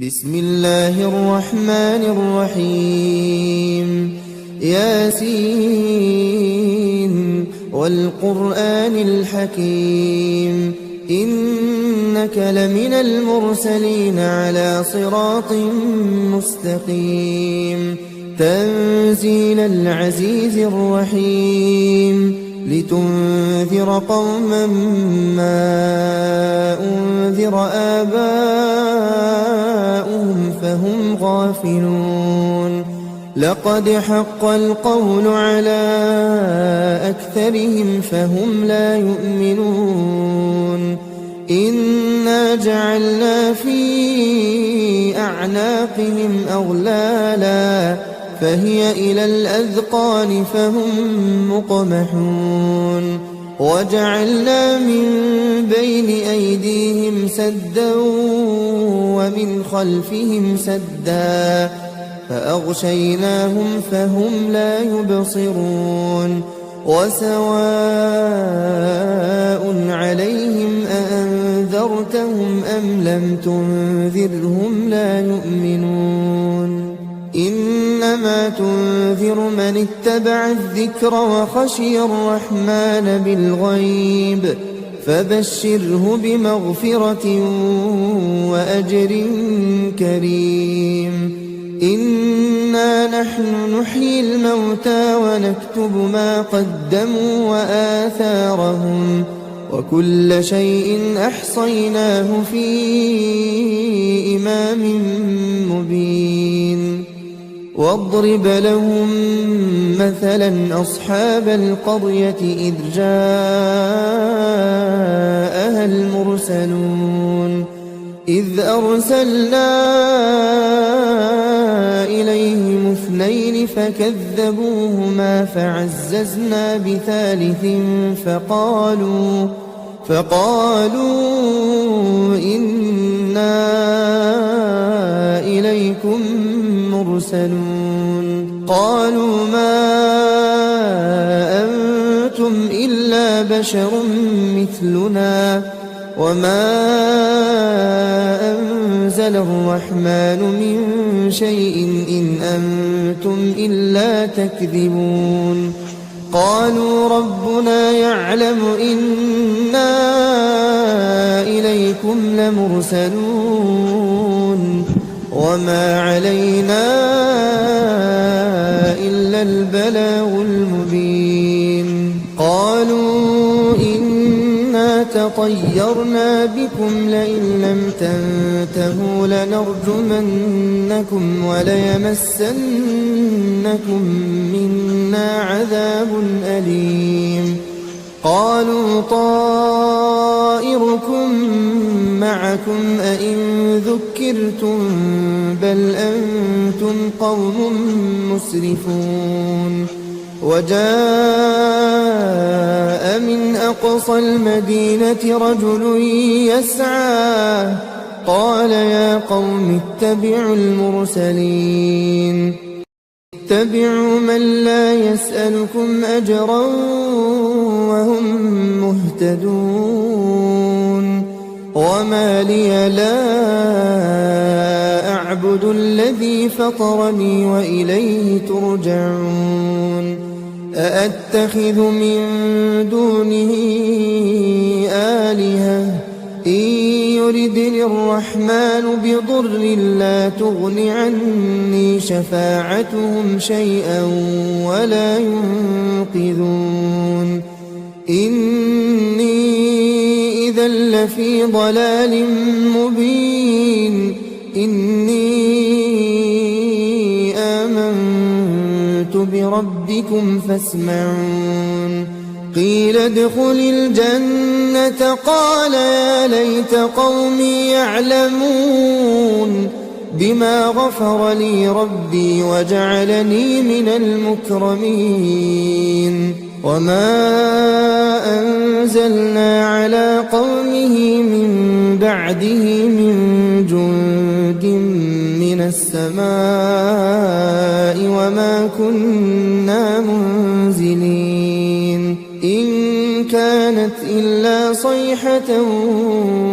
بسم الله الرحمن الرحيم ياسين والقرآن الحكيم إنك لمن المرسلين على صراط مستقيم تنزيل العزيز الرحيم لتنذر قوما ما أنذر آباؤهم فهم غافلون لقد حق القول على أكثرهم فهم لا يؤمنون إنا جعلنا في أعناقهم أغلالا فهي إلى الأذقان فهم مقمحون وجعلنا من بين أيديهم سدا ومن خلفهم سدا فأغشيناهم فهم لا يبصرون وسواء عليهم أأنذرتهم أم لم تنذرهم لا يؤمنون إنما تنذر من اتبع الذكر وخشي الرحمن بالغيب فبشره بمغفرة وأجر كريم إنا نحن نحيي الموتى ونكتب ما قدموا وآثارهم وكل شيء أحصيناه في إمام مبين واضرب لهم مثلا أصحاب القرية إذ جاءها المرسلون إذ أرسلنا إليهم اثنين فكذبوهما فعززنا بثالث فقالوا إنا إليكم مرسلون قالوا ما أنتم إلا بشر مثلنا وما أنزل الرحمن من شيء إن أنتم إلا تكذبون قالوا ربنا يعلم إنا إليكم لمرسلون وما علينا إلا البلاغ المبين قالوا إنا تطيرنا بكم لئن لم تنتهوا لنرجمنكم وليمسنكم منا عذاب أليم قالوا طائركم معكم أئن ذكرتم بل أنتم قوم مسرفون وجاء من أقصى المدينة رجل يسعى قال يا قوم اتبعوا المرسلين اتبعوا من لا يسألكم أجرا وهم مهتدون وما لي لا أعبد الذي فطرني وإليه ترجعون أأتخذ من دونه آلهة إن يردني الرحمن بضر لا تغن عني شفاعتهم شيئا ولا ينقذون إني إذا لفي ضلال مبين إني آمنت بربكم فاسمعون قيل ادخل الجنة قال يا ليت قومي يعلمون بما غفر لي ربي وجعلني من المكرمين وما أنزلنا على قومه من بعده من جند من السماء وما كنا منزلين إن كانت إلا صيحة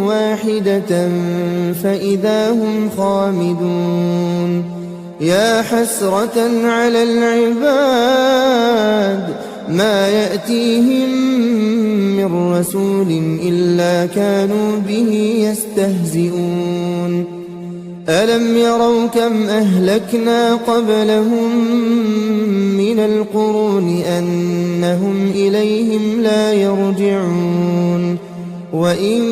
واحدة فإذا هم خامدون يا حسرة على العباد ما يأتيهم من رسول إلا كانوا به يستهزئون ألم يروا كم أهلكنا قبلهم من القرون أنهم إليهم لا يرجعون وإن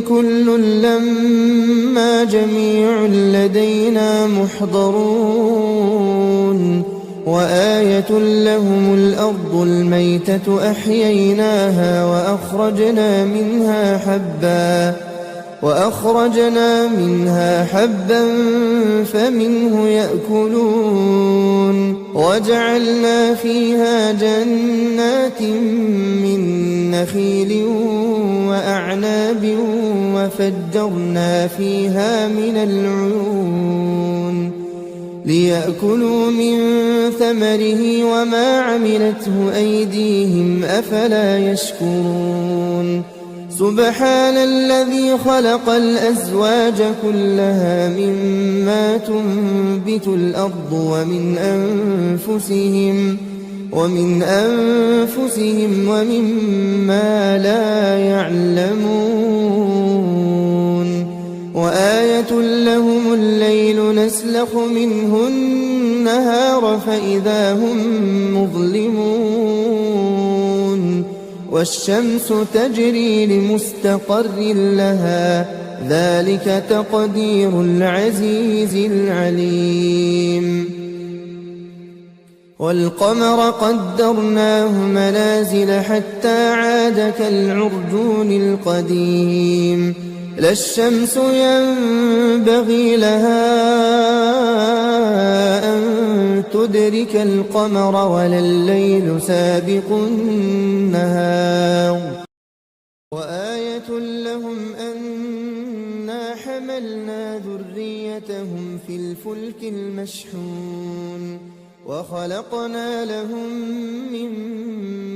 كل لما جميع لدينا محضرون وآية لهم الأرض الميتة أحييناها وأخرجنا منها حبا فمنه يأكلون وجعلنا فيها جنات من نخيل وأعناب وفجرنا فيها من العيون ليأكلوا من ثمره وما عملته أيديهم أفلا يشكرون سبحان الذي خلق الأزواج كلها مما تنبت الأرض ومن أنفسهم ومما لا يعلمون وآية لهم الليل نسلخ منه النهار فإذا هم مظلمون والشمس تجري لمستقر لها ذلك تقدير العزيز العليم والقمر قدرناه منازل حتى عاد كالعرجون القديم لا الشمس ينبغي لها أن تدرك القمر ولا الليل سابق النهار وآية لهم أنا حملنا ذريتهم في الفلك المشحون وخلقنا لهم من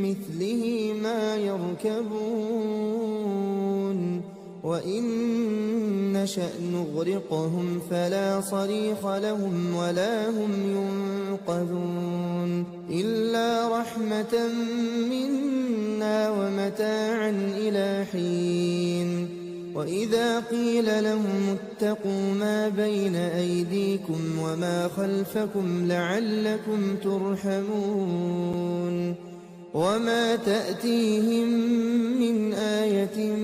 مثله ما يركبون وإن نشأ نغرقهم فلا صريخ لهم ولا هم ينقذون إلا رحمة منا ومتاعا إلى حين وإذا قيل لهم اتقوا ما بين أيديكم وما خلفكم لعلكم ترحمون وما تأتيهم من آية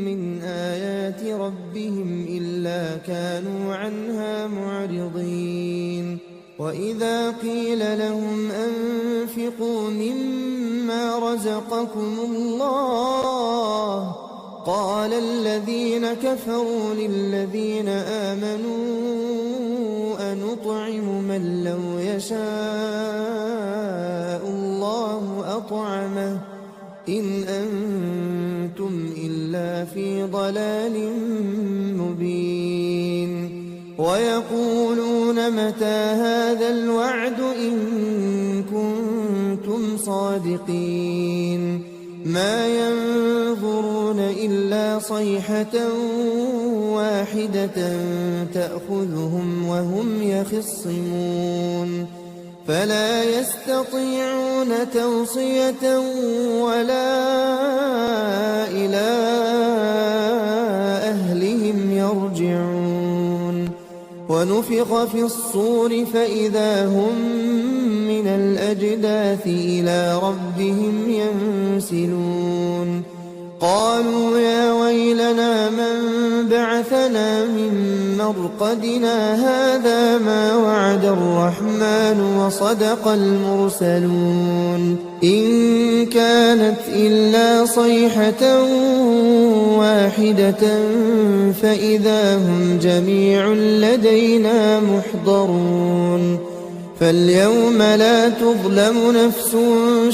من آيات ربهم إلا كانوا عنها معرضين وإذا قيل لهم أنفقوا مما رزقكم الله قال الذين كفروا للذين آمنوا أنطعم من لو يشاء الله أطعمه إن أنتم إلا في ضلال مبين ويقولون متى هذا الوعد إن كنتم صادقين ما ينظرون إلا صيحة واحدة تأخذهم وهم يخصمون فلا يستطيعون توصية ولا إلى أهلهم يرجعون ونفخ في الصور فإذا هم من الأجداث إلى ربهم ينسلون قالوا يا ويلنا من بعثنا من مرقدنا هذا ما وعد الرحمن وصدق المرسلون إن كانت إلا صيحة واحدة فإذا هم جميع لدينا محضرون فاليوم لا تظلم نفس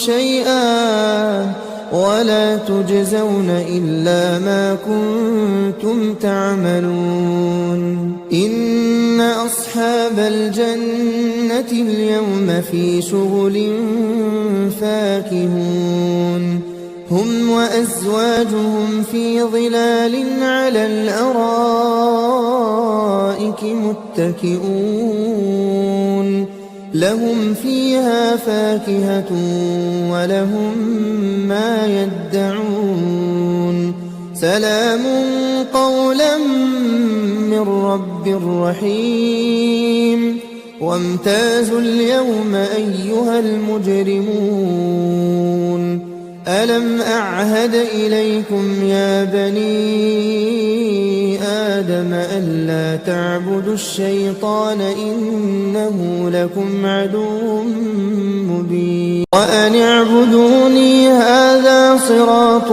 شيئا ولا تجزون إلا ما كنتم تعملون إن أصحاب الجنة اليوم في شغل فاكهون هم وأزواجهم في ظلال على الأرائك متكئون لهم فيها فاكهة ولهم ما يدعون سلام قولا من رب رحيم وامتازوا اليوم أيها المجرمون ألم أعهد إليكم يا بني آدم ألا تعبدوا الشيطان إنه لكم عدو مبين وأن اعبدوني هذا صراط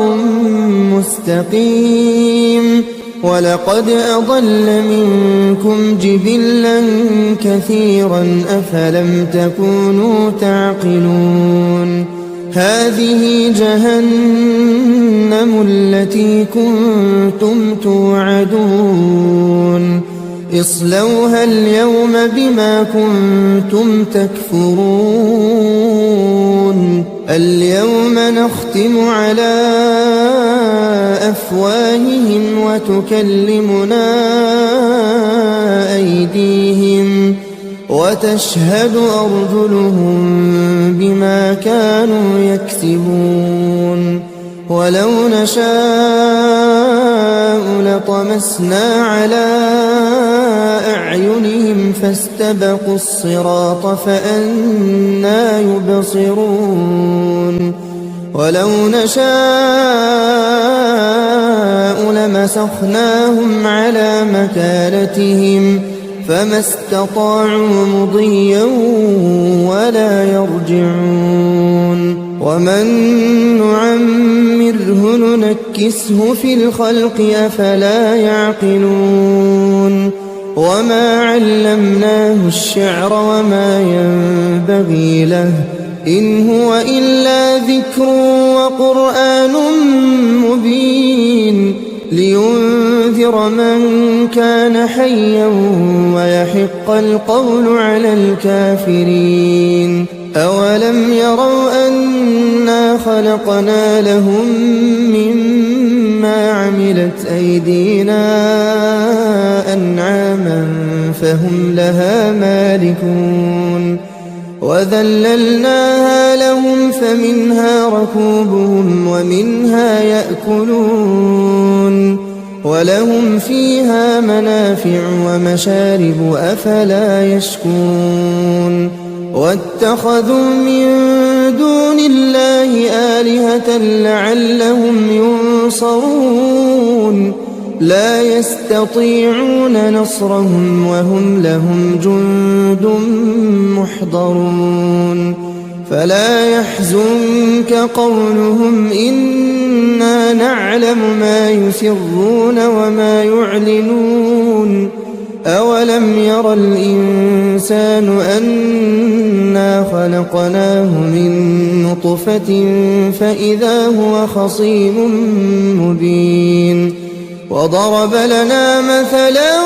مستقيم ولقد أضل منكم جبلا كثيرا أفلم تكونوا تعقلون هذه جهنم التي كنتم توعدون اصلوها اليوم بما كنتم تكفرون اليوم نختم على أفواههم وتكلمنا أيديهم وتشهد أرجلهم بما كانوا يكسبون ولو نشاء لطمسنا على أعينهم فاستبقوا الصراط فأنى يبصرون ولو نشاء لمسخناهم على مكانتهم فما استطاعوا مضيا ولا يرجعون ومن نعمره ننكسه في الخلق أفلا يعقلون وما علمناه الشعر وما ينبغي له إن هو إلا ذكر وقرآن مبين لينذر من كان حيا ويحق القول على الكافرين أولم يروا أنا خلقنا لهم مما عملت أيدينا أنعاما فهم لها مالكون وذللناها لهم فمنها ركوبهم ومنها يأكلون ولهم فيها منافع ومشارب أفلا يشكرون واتخذوا من دون الله آلهة لعلهم ينصرون لا يستطيعون نصرهم وهم لهم جند محضرون فلا يحزنك قولهم إنا نعلم ما يسرون وما يعلنون أولم ير الإنسان أنا خلقناه من نطفة فإذا هو خصيم مبين وضرب لنا مثلا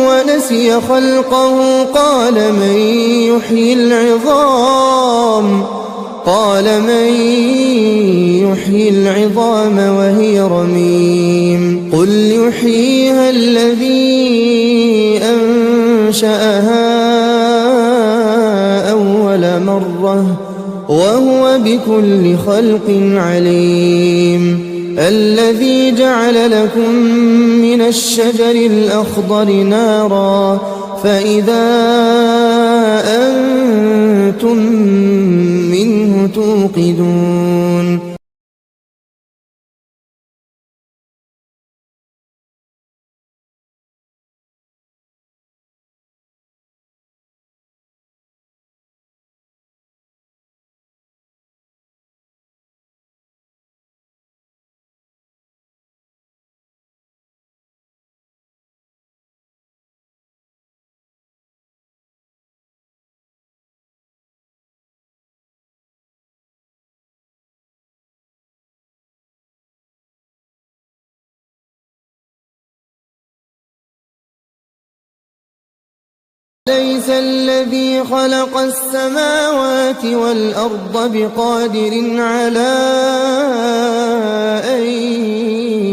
ونسي خلقه قال من يحيي العظام وهي رميم قل يحييها الذي أنشأها أول مرة وهو بكل خلق عليم الذي جعل لكم من الشجر الأخضر نارا فإذا أنتم منه توقدون أليس الذي خلق السماوات والأرض بقادر على أن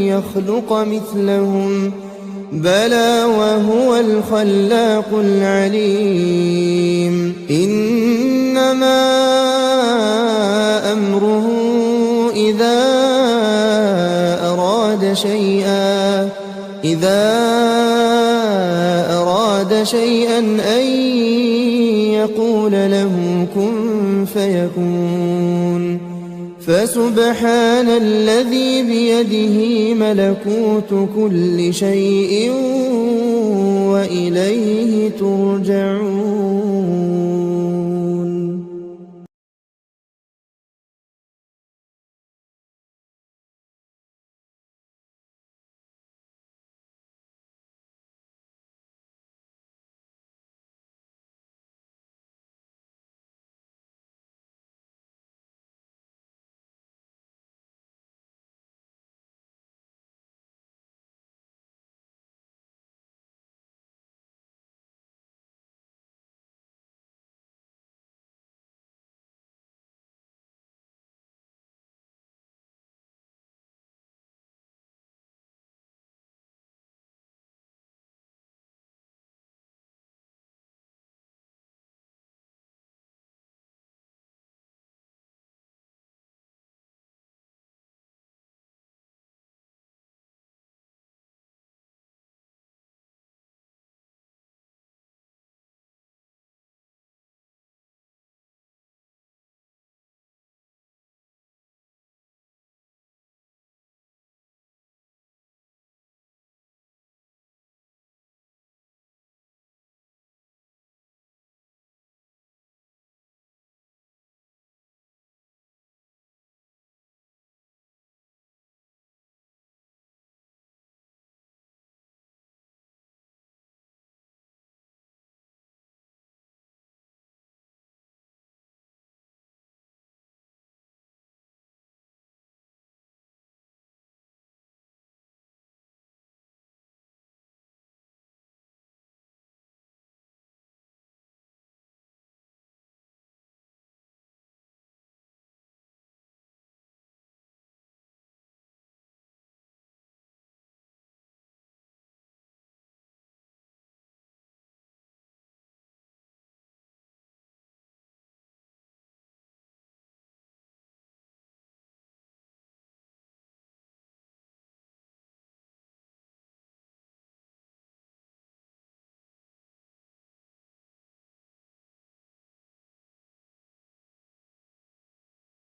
يخلق مثلهم بلى وهو الخلاق العليم إنما أمره إذا أراد شيئا أن يقول له كن فيكون فسبحان الذي بيده ملكوت كل شيء وإليه ترجعون